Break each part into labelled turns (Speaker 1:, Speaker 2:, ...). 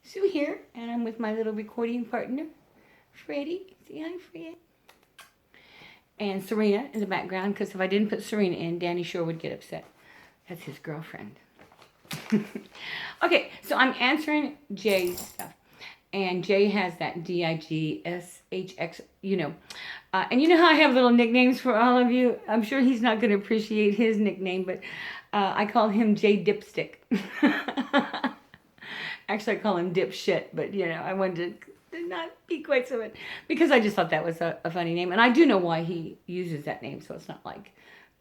Speaker 1: Sue here, and I'm with my little recording partner, Freddie. Say hi, Fred. And Serena in the background, because if I didn't put Serena in, Danny sure would get upset. That's his girlfriend. Okay, so I'm answering Jay's stuff. And Jay has that Dighsx, and you know how I have little nicknames for all of you? I'm sure he's not going to appreciate his nickname, but I call him Jay Dipstick. Actually, I call him Dipshit, but I wanted to not be quite so much because I just thought that was a funny name. And I do know why he uses that name, so it's not like,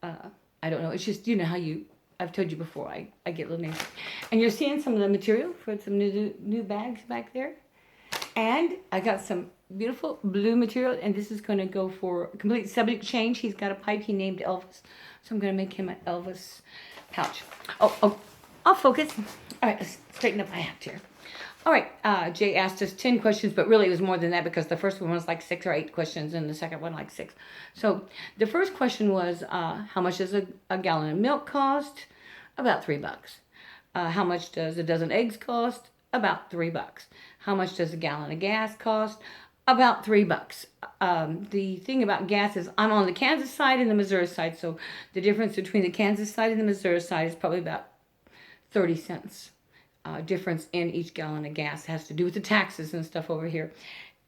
Speaker 1: I don't know. It's just, how I've told you before, I get little names. And you're seeing some of the material for some new bags back there. And I got some beautiful blue material, and this is going to go for a complete subject change. He's got a pipe he named Elvis, so I'm going to make him an Elvis pouch. Oh, I'll focus. All right, let's straighten up my hat here. All right, Jay asked us 10 questions, but really it was more than that because the first one was like 6 or 8 questions, and the second one like 6. So the first question was, how much does a gallon of milk cost? About $3. How much does a dozen eggs cost? About $3. How much does a gallon of gas cost? About $3. The thing about gas is I'm on the Kansas side and the Missouri side, so the difference between the Kansas side and the Missouri side is probably about 30 cents. Difference in each gallon of gas it has to do with the taxes and stuff over here.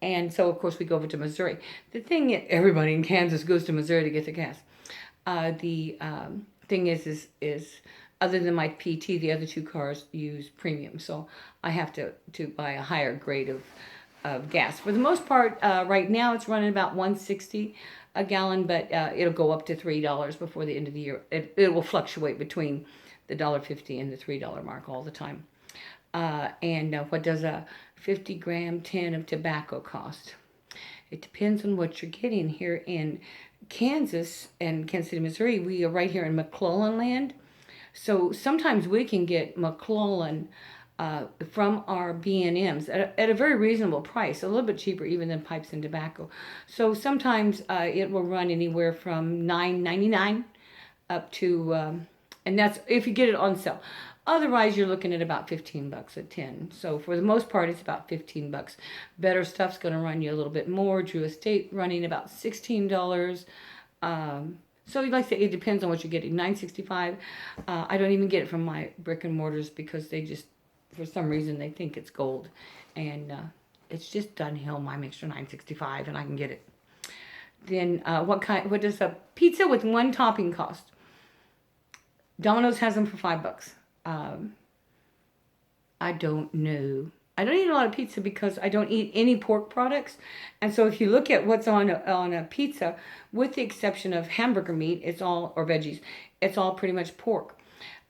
Speaker 1: And so, of course, we go over to Missouri. The thing is, everybody in Kansas goes to Missouri to get the gas. The thing is other than my PT, the other 2 cars use premium. So I have to buy a higher grade of gas. For the most part, right now it's running about $1.60 a gallon, but it'll go up to $3 before the end of the year. It will fluctuate between the $1.50 and the $3 mark all the time. And what does a 50-gram tin of tobacco cost? It depends on what you're getting. Here in Kansas and Kansas City, Missouri, we are right here in McClellan land. So sometimes we can get McClellan from our B&Ms at a very reasonable price, a little bit cheaper even than pipes and tobacco. So sometimes it will run anywhere from $9.99 up to, and that's if you get it on sale. Otherwise, you're looking at about $15 a tin. So for the most part, it's about $15. Better stuff's going to run you a little bit more. Drew Estate running about $16. So like I say, it depends on what you're getting. $9.65. I don't even get it from my brick and mortars because they just, for some reason, they think it's gold, and it's just Dunhill, my mixture, $9.65, and I can get it. Then what does a pizza with 1 topping cost? Domino's has them for $5. I don't know. I don't eat a lot of pizza because I don't eat any pork products. And so if you look at what's on a pizza, with the exception of hamburger meat, or veggies, it's all pretty much pork.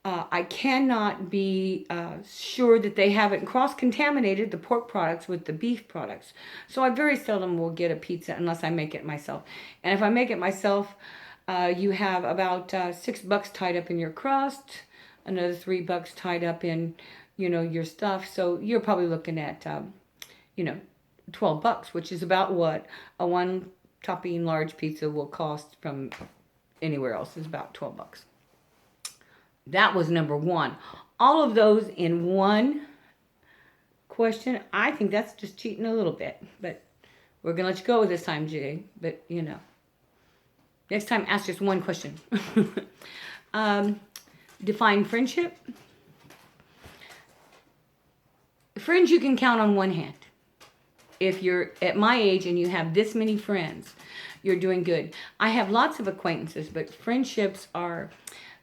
Speaker 1: I cannot be sure that they haven't cross-contaminated the pork products with the beef products. So I very seldom will get a pizza unless I make it myself. And if I make it myself, you have about $6 tied up in your crust, another $3 tied up in, your stuff. So you're probably looking at, $12, which is about what a 1 topping large pizza will cost from anywhere else. Is about $12. That was number 1. All of those in one question. I think that's just cheating a little bit, but we're gonna let you go this time, Jay. But next time ask just one question. Define friendship. Friends you can count on one hand. If you're at my age and you have this many friends, you're doing good. I have lots of acquaintances, but friendships are,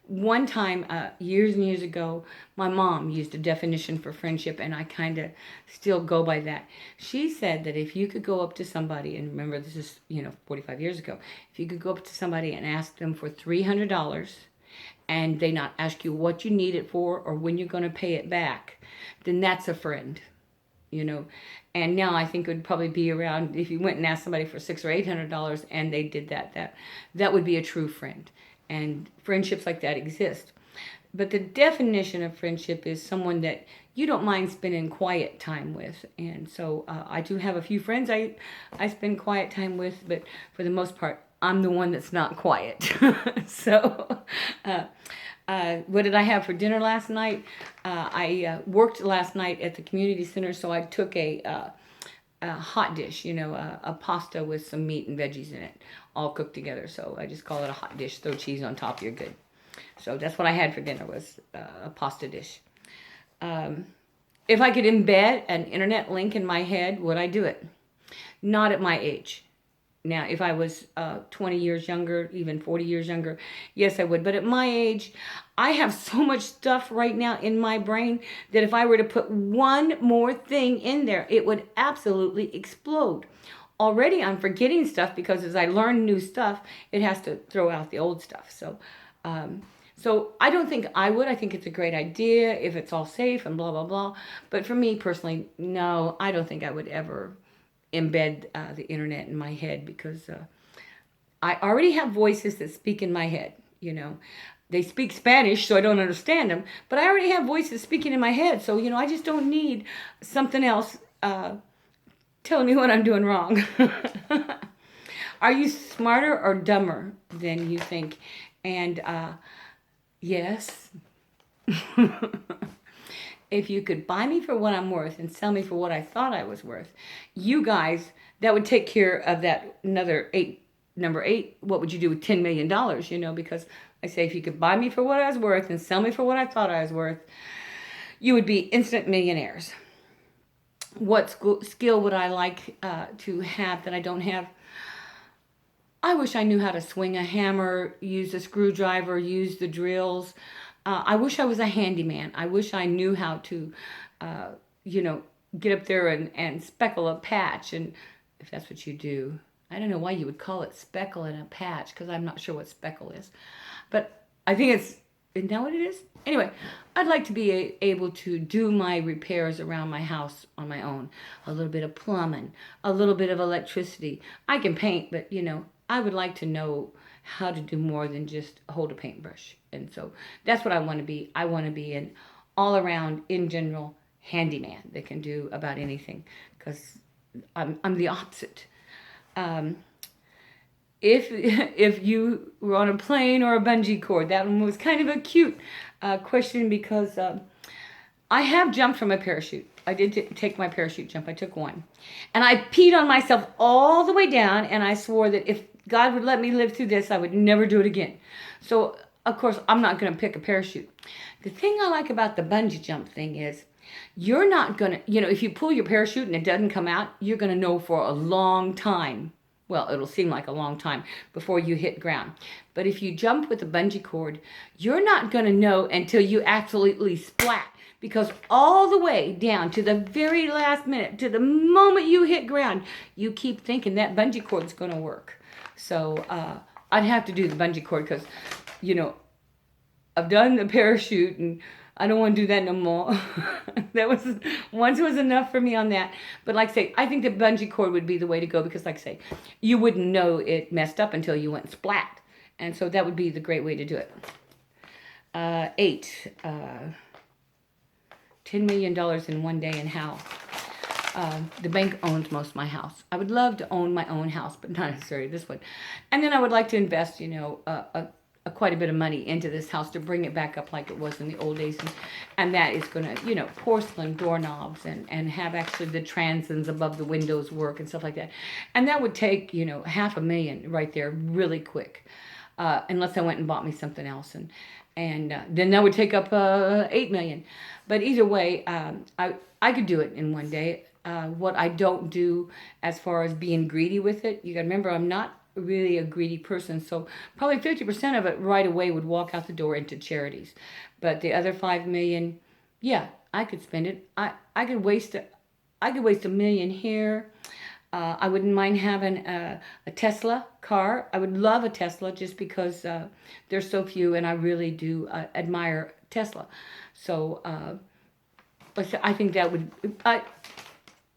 Speaker 1: one time, years and years ago, my mom used a definition for friendship, and I kind of still go by that. She said that if you could go up to somebody, and remember this is, 45 years ago, if you could go up to somebody and ask them for $300, and they not ask you what you need it for or when you're going to pay it back, then that's a friend, And now I think it would probably be around, if you went and asked somebody for $600 or $800 and they did that would be a true friend. And friendships like that exist. But the definition of friendship is someone that you don't mind spending quiet time with. And so I do have a few friends I spend quiet time with, but for the most part, I'm the one that's not quiet. So What did I have for dinner last night? I worked last night at the community center, so I took a hot dish, a pasta with some meat and veggies in it, all cooked together. So I just call it a hot dish. Throw cheese on top, you're good. So that's what I had for dinner, was a pasta dish. If I could embed an internet link in my head, would I do it? Not at my age. Now, if I was 20 years younger, even 40 years younger, yes, I would. But at my age, I have so much stuff right now in my brain that if I were to put one more thing in there, it would absolutely explode. Already I'm forgetting stuff because as I learn new stuff, it has to throw out the old stuff. So I don't think I would. I think it's a great idea if it's all safe and blah, blah, blah. But for me personally, no, I don't think I would ever embed the internet in my head, because I already have voices that speak in my head. They speak Spanish, so I don't understand them, but I already have voices speaking in my head. So, I just don't need something else telling me what I'm doing wrong. Are you smarter or dumber than you think? And yes. If you could buy me for what I'm worth and sell me for what I thought I was worth, you guys, that would take care of that number 8. What would you do with $10 million? Because I say, if you could buy me for what I was worth and sell me for what I thought I was worth, you would be instant millionaires. What skill would I like to have that I don't have? I wish I knew how to swing a hammer, use a screwdriver, use the drills. I wish I was a handyman. I wish I knew how to, get up there and speckle a patch. And if that's what you do, I don't know why you would call it speckle and a patch, because I'm not sure what speckle is. But I think isn't that what it is? Anyway, I'd like to be able to do my repairs around my house on my own. A little bit of plumbing, a little bit of electricity. I can paint, but, I would like to know how to do more than just hold a paintbrush. And so that's what I want to be. I want to be an all-around, in general, handyman that can do about anything, because I'm the opposite. If you were on a plane or a bungee cord, that one was kind of a cute question, because I have jumped from a parachute. I did take my parachute jump. I took one. And I peed on myself all the way down, and I swore that if God would let me live through this, I would never do it again. So, of course, I'm not going to pick a parachute. The thing I like about the bungee jump thing is you're not going to, if you pull your parachute and it doesn't come out, you're going to know for a long time. Well, it'll seem like a long time before you hit ground. But if you jump with a bungee cord, you're not going to know until you absolutely splat. Because all the way down to the very last minute, to the moment you hit ground, you keep thinking that bungee cord's going to work. So I'd have to do the bungee cord, because, I've done the parachute and I don't want to do that no more. Once was enough for me on that. But like I say, I think the bungee cord would be the way to go, because like I say, you wouldn't know it messed up until you went splat. And so that would be the great way to do it. 8. $10 million in one day, and how? The bank owns most of my house. I would love to own my own house, but not necessarily this one. And then I would like to invest, quite a bit of money into this house to bring it back up like it was in the old days. And that is going to, porcelain doorknobs and have actually the transoms above the windows work and stuff like that. And that would take, $500,000 right there really quick. Unless I went and bought me something else. And then that would take up $8 million. But either way, I could do it in one day. What I don't do as far as being greedy with it, you got to remember, I'm not really a greedy person. So probably 50% of it right away would walk out the door into charities. But the other $5 million, yeah, I could spend it. I could waste $1 million here. I wouldn't mind having a Tesla car. I would love a Tesla just because there's so few, and I really do admire Tesla. So I think that would,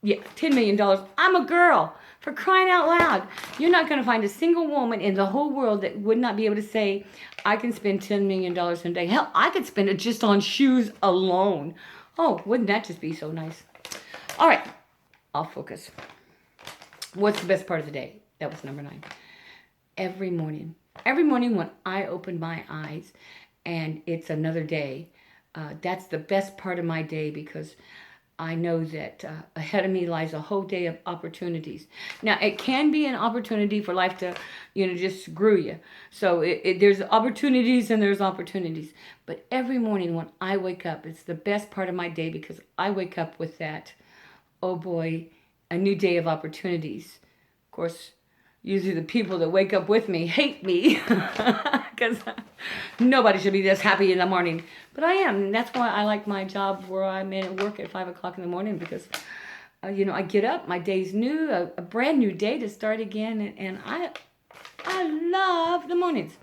Speaker 1: $10 million. I'm a girl, for crying out loud. You're not going to find a single woman in the whole world that would not be able to say, I can spend $10 million in a day. Hell, I could spend it just on shoes alone. Oh, wouldn't that just be so nice? All right, I'll focus. What's the best part of the day? That was number 9. Every morning when I open my eyes and it's another day. That's the best part of my day because I know that ahead of me lies a whole day of opportunities. Now, it can be an opportunity for life to, just screw you. So there's opportunities and there's opportunities. But every morning when I wake up, it's the best part of my day because I wake up with that, oh boy, a new day of opportunities. Of course, usually the people that wake up with me hate me because nobody should be this happy in the morning. But I am. And that's why I like my job where I'm in at work at 5 o'clock in the morning because, I get up, my day's new, a brand new day to start again. And I love the mornings.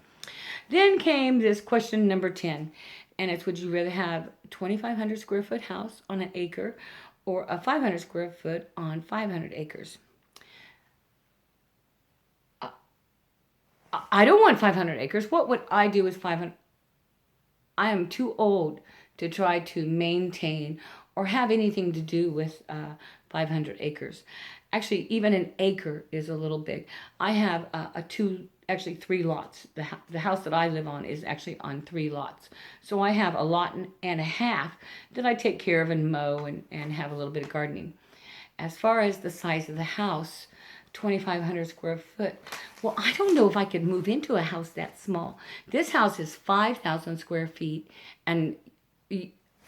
Speaker 1: Then came this question number 10. And it's, would you rather have a 2,500 square foot house on an acre or a 500 square foot on 500 acres? I don't want 500 acres. What would I do with 500? I am too old to try to maintain or have anything to do with 500 acres. Actually, even an acre is a little big. I have actually 3 lots. The house that I live on is actually on 3 lots. So I have a lot and a half that I take care of and mow and have a little bit of gardening. As far as the size of the house, 2,500 square foot. Well, I don't know if I could move into a house that small. This house is 5,000 square feet, and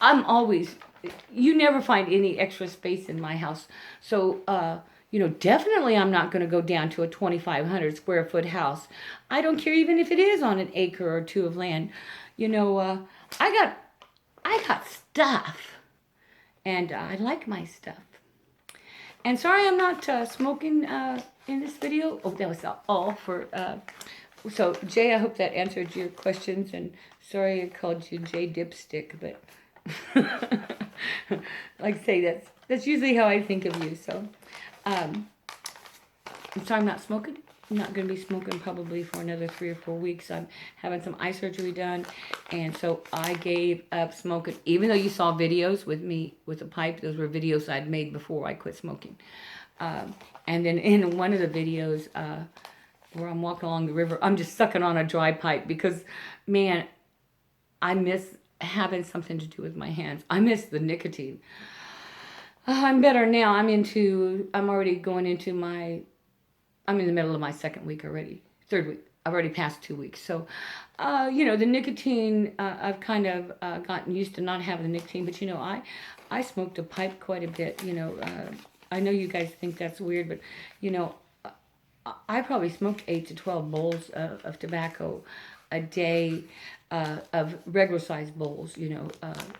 Speaker 1: I'm always, you never find any extra space in my house. So, definitely I'm not going to go down to a 2,500 square foot house. I don't care even if it is on an acre or 2 of land. I got stuff, and I like my stuff. And sorry I'm not smoking in this video. Oh, that was all for... So, Jay, I hope that answered your questions. And sorry I called you Jay Dipstick, but... like I say, that's usually how I think of you. So, I'm sorry I'm not smoking. I'm not going to be smoking probably for another 3 or 4 weeks. I'm having some eye surgery done, and so I gave up smoking. Even though you saw videos with me with a pipe, those were videos I'd made before I quit smoking. And then in one of the videos where I'm walking along the river, I'm just sucking on a dry pipe because, man, I miss having something to do with my hands. I miss the nicotine. I'm better now. I'm already going into I'm in the middle of my 2nd week already. 3rd week. I've already passed 2 weeks. So, the nicotine, I've kind of gotten used to not having the nicotine. But, I smoked a pipe quite a bit. I know you guys think that's weird. But, I probably smoked 8 to 12 bowls of tobacco a day, of regular sized bowls,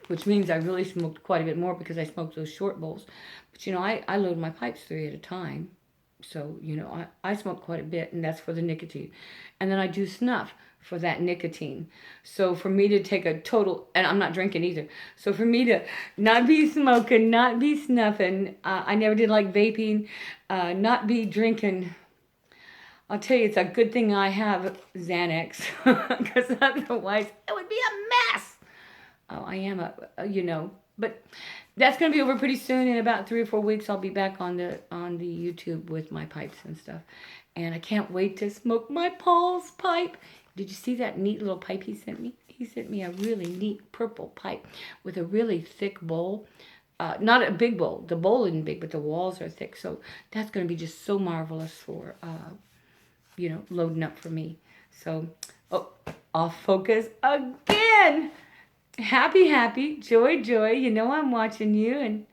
Speaker 1: which means I really smoked quite a bit more because I smoked those short bowls. But, I load my pipes 3 at a time. So, I smoke quite a bit, and that's for the nicotine. And then I do snuff for that nicotine. So for me to take a total, and I'm not drinking either. So for me to not be smoking, not be snuffing, I never did like vaping, not be drinking. I'll tell you, it's a good thing I have Xanax, because otherwise it would be a mess. Oh, I am but that's going to be over pretty soon. In about 3 or 4 weeks, I'll be back on the YouTube with my pipes and stuff. And I can't wait to smoke my Paul's pipe. Did you see that neat little pipe he sent me? He sent me a really neat purple pipe with a really thick bowl. Not a big bowl. The bowl isn't big, but the walls are thick. So that's going to be just so marvelous for, loading up for me. So, off focus again. Happy, joy. I'm watching you, and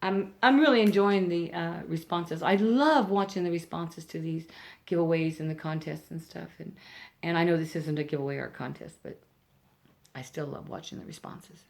Speaker 1: I'm really enjoying the responses. I love watching the responses to these giveaways and the contests and stuff. And I know this isn't a giveaway or a contest, but I still love watching the responses.